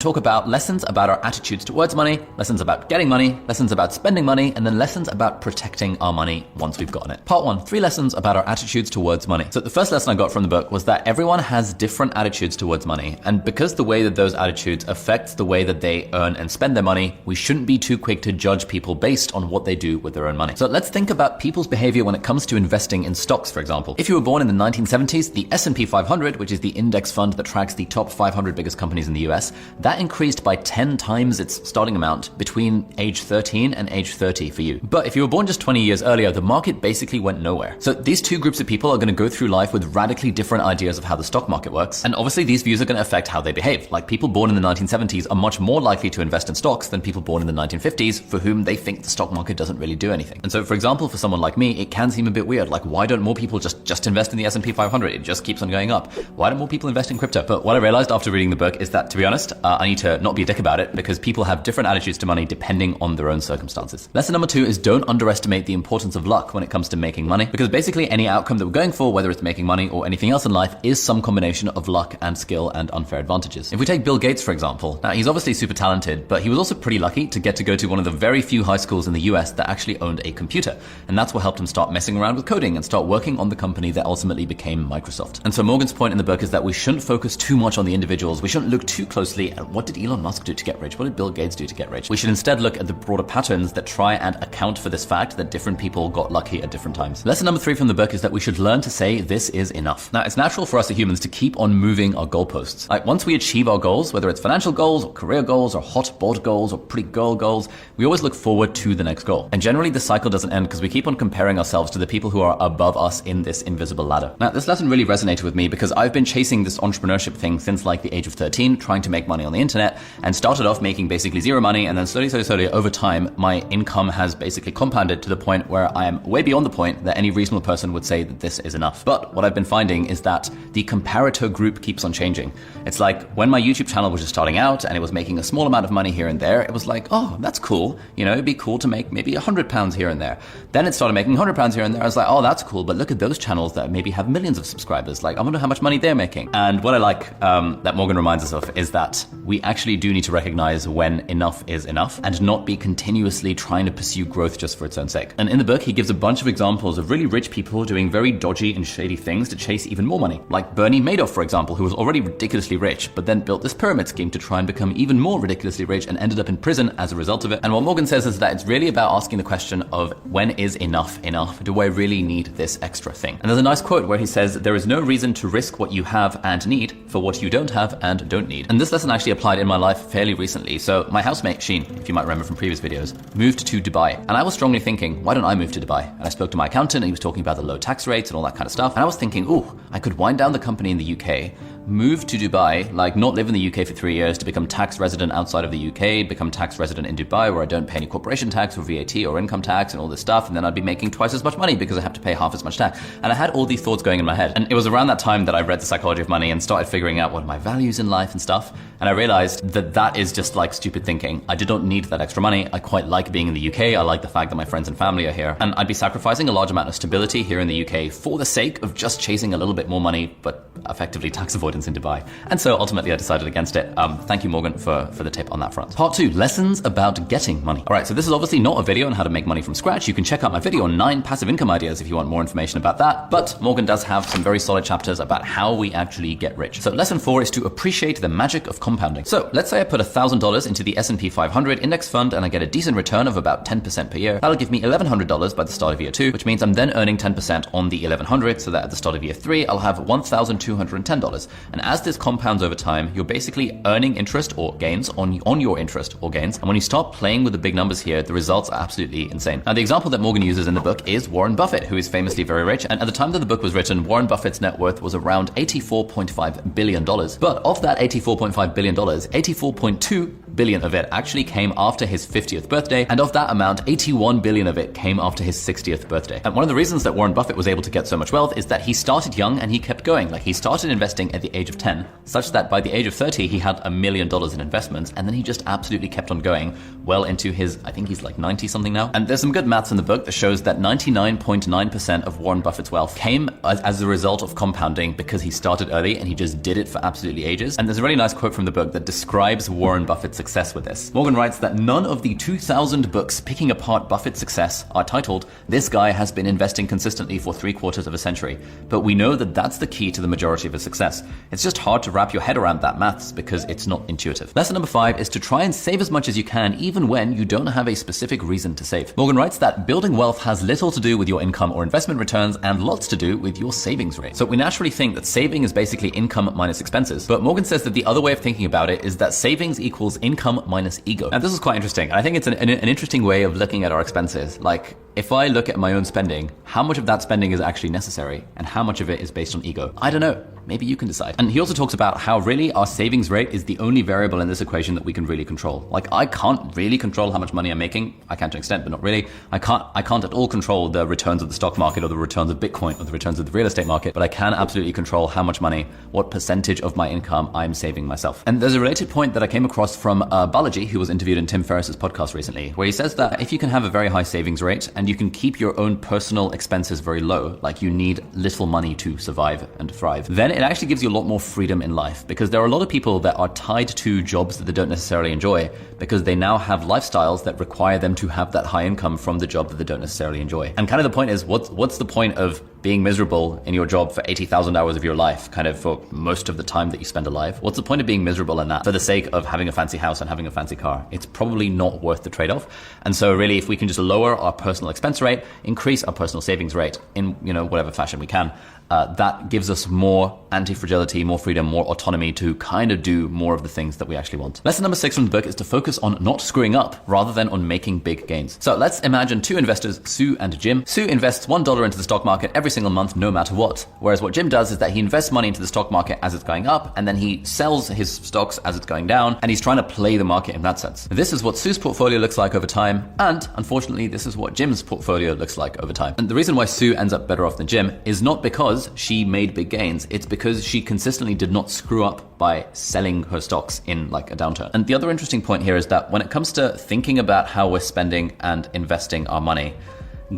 Talk about lessons about our attitudes towards money, lessons about getting money, lessons about spending money, and then lessons about protecting our money once we've gotten it. Part 1, 3 lessons about our attitudes towards money. So the first lesson I got from the book was that everyone has different attitudes towards money. And because the way that those attitudes affects the way that they earn and spend their money, we shouldn't be too quick to judge people based on what they do with their own money. So let's think about people's behavior when it comes to investing in stocks, for example. If you were born in the 1970s, the S&P 500, which is the index fund that tracks the top 500 biggest companies in the US, that increased by 10 times its starting amount between age 13 and age 30 for you. But if you were born just 20 years earlier, the market basically went nowhere. So these two groups of people are going to go through life with radically different ideas of how the stock market works. And obviously these views are going to affect how they behave. Like people born in the 1970s are much more likely to invest in stocks than people born in the 1950s for whom they think the stock market doesn't really do anything. And so for example, for someone like me, it can seem a bit weird. Like why don't more people just invest in the S&P 500? It just keeps on going up. Why don't more people invest in crypto? But what I realized after reading the book is that, to be honest, I need to not be a dick about it because people have different attitudes to money depending on their own circumstances. Lesson number 2 is don't underestimate the importance of luck when it comes to making money, because basically any outcome that we're going for, whether it's making money or anything else in life, is some combination of luck and skill and unfair advantages. If we take Bill Gates, for example, now he's obviously super talented, but he was also pretty lucky to get to go to one of the very few high schools in the US that actually owned a computer. And that's what helped him start messing around with coding and start working on the company that ultimately became Microsoft. And so Morgan's point in the book is that we shouldn't focus too much on the individuals. We shouldn't look too closely at what did Elon Musk do to get rich? What did Bill Gates do to get rich? We should instead look at the broader patterns that try and account for this fact that different people got lucky at different times. Lesson number 3 from the book is that we should learn to say this is enough. Now, it's natural for us as humans to keep on moving our goalposts. Like once we achieve our goals, whether it's financial goals or career goals or hot bod goals or pretty girl goals, we always look forward to the next goal. And generally the cycle doesn't end because we keep on comparing ourselves to the people who are above us in this invisible ladder. Now, this lesson really resonated with me because I've been chasing this entrepreneurship thing since like the age of 13, trying to make money on the internet, and started off making basically zero money, and then slowly over time, my income has basically compounded to the point where I am way beyond the point that any reasonable person would say that this is enough. But what I've been finding is that the comparator group keeps on changing. It's like when my YouTube channel was just starting out and it was making a small amount of money here and there, it was like, oh, that's cool. You know, it'd be cool to make maybe £100 here and there. Then it started making £100 here and there. I was like, oh, that's cool. But look at those channels that maybe have millions of subscribers. Like, I wonder how much money they're making. And what I like that Morgan reminds us of is that we actually do need to recognize when enough is enough and not be continuously trying to pursue growth just for its own sake. And in the book, he gives a bunch of examples of really rich people doing very dodgy and shady things to chase even more money. Like Bernie Madoff, for example, who was already ridiculously rich, but then built this pyramid scheme to try and become even more ridiculously rich and ended up in prison as a result of it. And what Morgan says is that it's really about asking the question of when is enough enough? Do I really need this extra thing? And there's a nice quote where he says, there is no reason to risk what you have and need for what you don't have and don't need. And this lesson actually applied in my life fairly recently. So my housemate, Sheen, if you might remember from previous videos, moved to Dubai. And I was strongly thinking, why don't I move to Dubai? And I spoke to my accountant and he was talking about the low tax rates and all that kind of stuff. And I was thinking, ooh, I could wind down the company in the UK, move to Dubai, like not live in the UK for 3 years to become tax resident outside of the UK, become tax resident in Dubai where I don't pay any corporation tax or VAT or income tax and all this stuff. And then I'd be making twice as much money because I have to pay half as much tax. And I had all these thoughts going in my head. And it was around that time that I read The Psychology of Money and started figuring out what are my values in life and stuff. And I realized that that is just like stupid thinking. I did not need that extra money. I quite like being in the UK. I like the fact that my friends and family are here. And I'd be sacrificing a large amount of stability here in the UK for the sake of just chasing a little bit more money, but effectively tax avoidance in Dubai. And so ultimately I decided against it. Thank you, Morgan, for the tip on that front. Part 2, lessons about getting money. All right, so this is obviously not a video on how to make money from scratch. You can check out my video on 9 passive income ideas if you want more information about that. But Morgan does have some very solid chapters about how we actually get rich. So lesson 4 is to appreciate the magic of compounding. So let's say I put $1,000 into the S&P 500 index fund and I get a decent return of about 10% per year. That'll give me $1,100 by the start of year 2, which means I'm then earning 10% on the $1,100, so that at the start of year 3, I'll have $1,210. And as this compounds over time, you're basically earning interest or gains on your interest or gains. And when you start playing with the big numbers here, the results are absolutely insane. Now, the example that Morgan uses in the book is Warren Buffett, who is famously very rich. And at the time that the book was written, Warren Buffett's net worth was around $84.5 billion. But of that $84.5 billion, $84.2 billion of it actually came after his 50th birthday, and of that amount, 81 billion of it came after his 60th birthday. And one of the reasons that Warren Buffett was able to get so much wealth is that he started young and he kept going. Like, he started investing at the age of 10, such that by the age of 30, he had $1 million in investments, and then he just absolutely kept on going well into his, I think he's like 90 something now. And there's some good maths in the book that shows that 99.9% of Warren Buffett's wealth came as a result of compounding, because he started early and he just did it for absolutely ages. And there's a really nice quote from the book that describes Warren Buffett's success with this. Morgan writes that none of the 2,000 books picking apart Buffett's success are titled, "This guy has been investing consistently for 3/4 of a century." But we know that that's the key to the majority of his success. It's just hard to wrap your head around that maths because it's not intuitive. Lesson number 5 is to try and save as much as you can, even when you don't have a specific reason to save. Morgan writes that building wealth has little to do with your income or investment returns and lots to do with your savings rate. So we naturally think that saving is basically income minus expenses. But Morgan says that the other way of thinking about it is that savings equals income minus ego. And this is quite interesting. I think it's an interesting way of looking at our expenses. Like, if I look at my own spending, how much of that spending is actually necessary and how much of it is based on ego? I don't know. Maybe you can decide. And he also talks about how really our savings rate is the only variable in this equation that we can really control. Like, I can't really control how much money I'm making. I can to an extent, but not really. I can't at all control the returns of the stock market or the returns of Bitcoin or the returns of the real estate market, but I can absolutely control how much money, what percentage of my income I'm saving myself. And there's a related point that I came across from Balaji, who was interviewed in Tim Ferriss's podcast recently, where he says that if you can have a very high savings rate and you can keep your own personal expenses very low, like you need little money to survive and thrive, then it actually gives you a lot more freedom in life, because there are a lot of people that are tied to jobs that they don't necessarily enjoy because they now have lifestyles that require them to have that high income from the job that they don't necessarily enjoy. And kind of the point is, what's the point of being miserable in your job for 80,000 hours of your life, kind of for most of the time that you spend alive? What's the point of being miserable in that for the sake of having a fancy house and having a fancy car? It's probably not worth the trade-off. And so really, if we can just lower our personal expense rate, increase our personal savings rate in, whatever fashion we can, that gives us more anti-fragility, more freedom, more autonomy to kind of do more of the things that we actually want. Lesson number 6 from the book is to focus on not screwing up rather than on making big gains. So let's imagine two investors, Sue and Jim. Sue invests $1 into the stock market every single month, no matter what. Whereas what Jim does is that he invests money into the stock market as it's going up, and then he sells his stocks as it's going down, and he's trying to play the market in that sense. This is what Sue's portfolio looks like over time, and unfortunately, this is what Jim's portfolio looks like over time. And the reason why Sue ends up better off than Jim is not because she made big gains, it's because she consistently did not screw up by selling her stocks in like a downturn. And the other interesting point here is that when it comes to thinking about how we're spending and investing our money,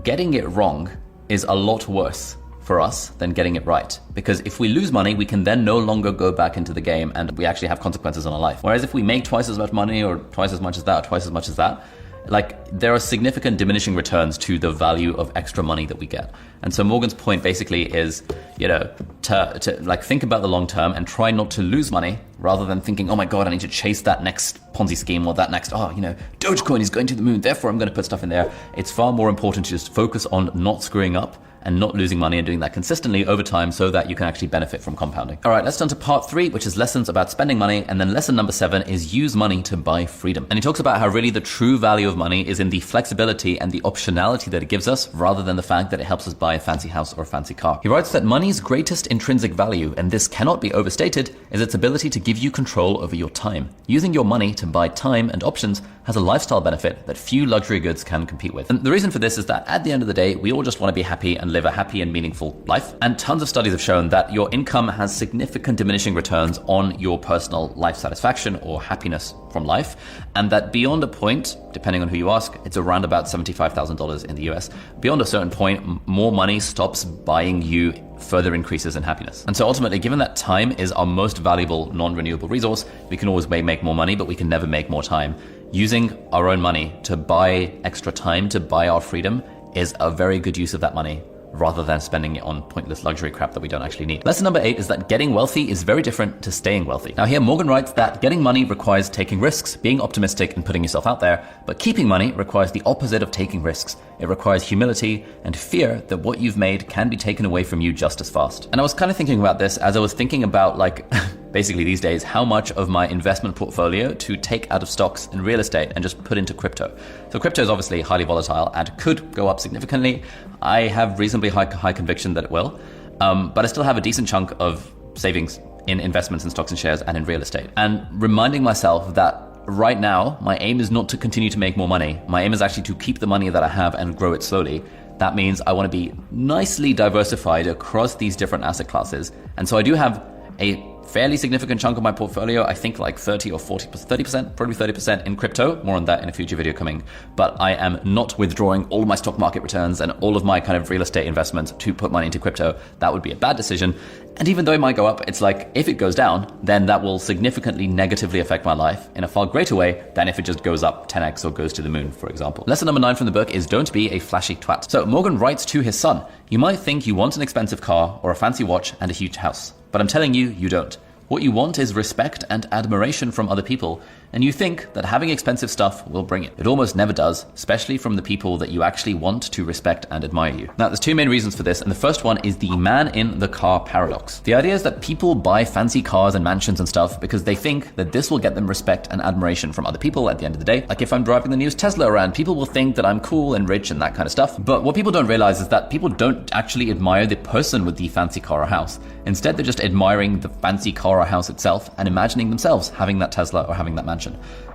getting it wrong is a lot worse for us than getting it right. Because if we lose money, we can then no longer go back into the game and we actually have consequences on our life. Whereas if we make twice as much money or twice as much as that or twice as much as that, like, there are significant diminishing returns to the value of extra money that we get. And so Morgan's point basically is, to like think about the long term and try not to lose money rather than thinking, oh my God, I need to chase that next Ponzi scheme or that next, Dogecoin is going to the moon, therefore I'm going to put stuff in there. It's far more important to just focus on not screwing up and not losing money and doing that consistently over time so that you can actually benefit from compounding. All right, let's turn to part 3, which is lessons about spending money. And then lesson number 7 is use money to buy freedom. And he talks about how really the true value of money is in the flexibility and the optionality that it gives us rather than the fact that it helps us buy a fancy house or a fancy car. He writes that money's greatest intrinsic value, and this cannot be overstated, is its ability to give you control over your time. Using your money to buy time and options has a lifestyle benefit that few luxury goods can compete with. And the reason for this is that at the end of the day, we all just want to be happy and live a happy and meaningful life. And tons of studies have shown that your income has significant diminishing returns on your personal life satisfaction or happiness from life. And that beyond a point, depending on who you ask, it's around about $75,000 in the US. Beyond a certain point, more money stops buying you further increases in happiness. And so ultimately, given that time is our most valuable non-renewable resource, we can always make more money, but we can never make more time. Using our own money to buy extra time, to buy our freedom, is a very good use of that money, rather than spending it on pointless luxury crap that we don't actually need. Lesson number 8 is that getting wealthy is very different to staying wealthy. Now here, Morgan writes that getting money requires taking risks, being optimistic and putting yourself out there, but keeping money requires the opposite of taking risks. It requires humility and fear that what you've made can be taken away from you just as fast. And I was kind of thinking about this as I was thinking about basically these days, how much of my investment portfolio to take out of stocks and real estate and just put into crypto. So crypto is obviously highly volatile and could go up significantly. I have reasonably high conviction that it will, but I still have a decent chunk of savings in investments in stocks and shares and in real estate. And reminding myself that right now, my aim is not to continue to make more money. My aim is actually to keep the money that I have and grow it slowly. That means I want to be nicely diversified across these different asset classes. And so I do have a fairly significant chunk of my portfolio, I think like 30 or 40%, 30%, probably 30% in crypto. More on that in a future video coming. But I am not withdrawing all of my stock market returns and all of my kind of real estate investments to put money into crypto. That would be a bad decision. And even though it might go up, it's like, if it goes down, then that will significantly negatively affect my life in a far greater way than if it just goes up 10x or goes to the moon, for example. Lesson number 9 from the book is don't be a flashy twat. So Morgan writes to his son, you might think you want an expensive car or a fancy watch and a huge house, but I'm telling you, you don't. What you want is respect and admiration from other people, and you think that having expensive stuff will bring it. It almost never does, especially from the people that you actually want to respect and admire you. Now, there's two main reasons for this, and the first one is the man in the car paradox. The idea is that people buy fancy cars and mansions and stuff because they think that this will get them respect and admiration from other people at the end of the day. Like if I'm driving the newest Tesla around, people will think that I'm cool and rich and that kind of stuff. But what people don't realize is that people don't actually admire the person with the fancy car or house. Instead, they're just admiring the fancy car or house itself and imagining themselves having that Tesla or having that mansion.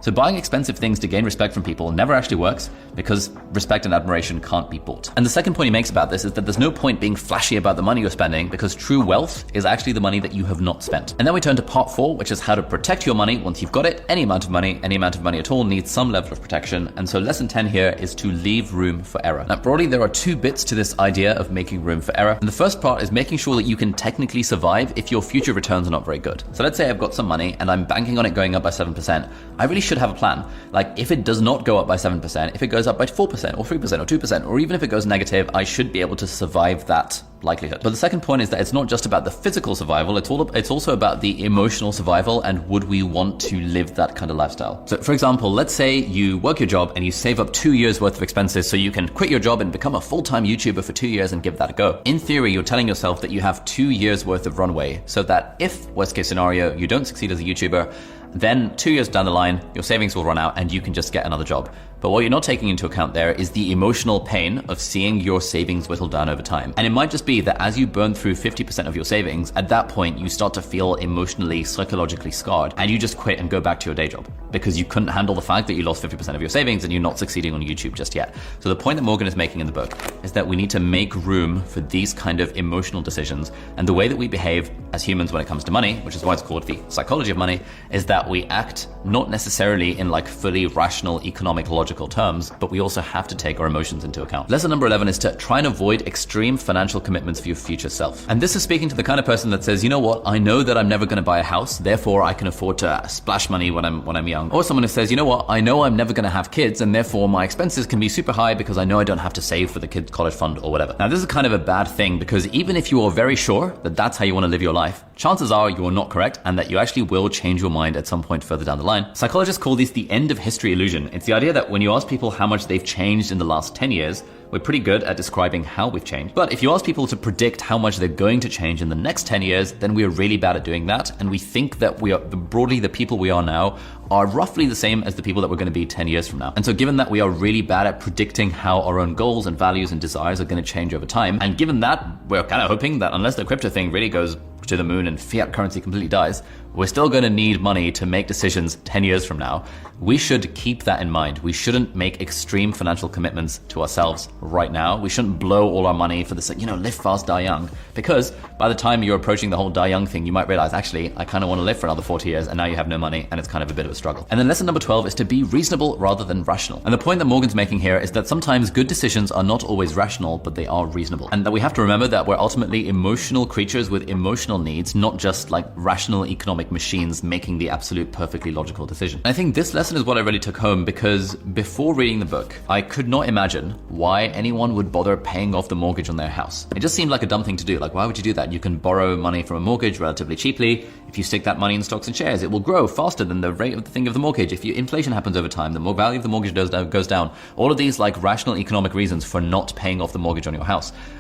So buying expensive things to gain respect from people never actually works because respect and admiration can't be bought. And the second point he makes about this is that there's no point being flashy about the money you're spending because true wealth is actually the money that you have not spent. And then we turn to part 4, which is how to protect your money once you've got it. Any amount of money at all needs some level of protection. And so lesson 10 here is to leave room for error. Now, broadly, there are 2 bits to this idea of making room for error. And the first part is making sure that you can technically survive if your future returns are not very good. So let's say I've got some money and I'm banking on it going up by 7%. I really should have a plan. Like if it does not go up by 7%, if it goes up by 4% or 3% or 2%, or even if it goes negative, I should be able to survive that likelihood. But the second point is that it's not just about the physical survival, it's also about the emotional survival and would we want to live that kind of lifestyle. So for example, let's say you work your job and you save up 2 years worth of expenses so you can quit your job and become a full-time YouTuber for 2 years and give that a go. In theory, you're telling yourself that you have 2 years worth of runway so that if worst case scenario, you don't succeed as a YouTuber, then 2 years down the line, your savings will run out and you can just get another job. But what you're not taking into account there is the emotional pain of seeing your savings whittle down over time. And it might just be that as you burn through 50% of your savings, at that point, you start to feel emotionally, psychologically scarred and you just quit and go back to your day job because you couldn't handle the fact that you lost 50% of your savings and you're not succeeding on YouTube just yet. So the point that Morgan is making in the book is that we need to make room for these kind of emotional decisions. And the way that we behave as humans when it comes to money, which is why it's called the psychology of money, is that we act not necessarily in like fully rational economic logical terms, but we also have to take our emotions into account. Lesson number 11 is to try and avoid extreme financial commitments for your future self. And this is speaking to the kind of person that says, you know what, I know that I'm never going to buy a house, therefore I can afford to splash money when I'm young. Or someone who says, you know what, I know I'm never going to have kids and therefore my expenses can be super high because I know I don't have to save for the kids' college fund or whatever. Now this is kind of a bad thing because even if you are very sure that that's how you want to live your life, chances are you are not correct and that you actually will change your mind at some point further down the line. Psychologists call this the end of history illusion. It's the idea that when you ask people how much they've changed in the last 10 years, we're pretty good at describing how we've changed. But if you ask people to predict how much they're going to change in the next 10 years, then we're really bad at doing that. And we think that we are broadly the people we are now are roughly the same as the people that we're going to be 10 years from now. And so given that we are really bad at predicting how our own goals and values and desires are going to change over time, and given that we're kind of hoping that unless the crypto thing really goes to the moon and fiat currency completely dies, we're still going to need money to make decisions 10 years from now. We should keep that in mind. We shouldn't make extreme financial commitments to ourselves right now. We shouldn't blow all our money for this, live fast, die young. Because by the time you're approaching the whole die young thing, you might realize, actually, I kind of want to live for another 40 years and now you have no money and it's kind of a bit of a struggle. And then lesson number 12 is to be reasonable rather than rational. And the point that Morgan's making here is that sometimes good decisions are not always rational, but they are reasonable. And that we have to remember that we're ultimately emotional creatures with emotional needs, not just like rational economic machines making the absolute perfectly logical decision. And I think this lesson is what I really took home because before reading the book, I could not imagine why anyone would bother paying off the mortgage on their house. It just seemed like a dumb thing to do. Like, why would you do that? You can borrow money from a mortgage relatively cheaply. If you stick that money in stocks and shares, it will grow faster than the rate of the thing of the mortgage. If inflation happens over time, the more value of the mortgage goes down. All of these like rational economic reasons for not paying off the mortgage on your house.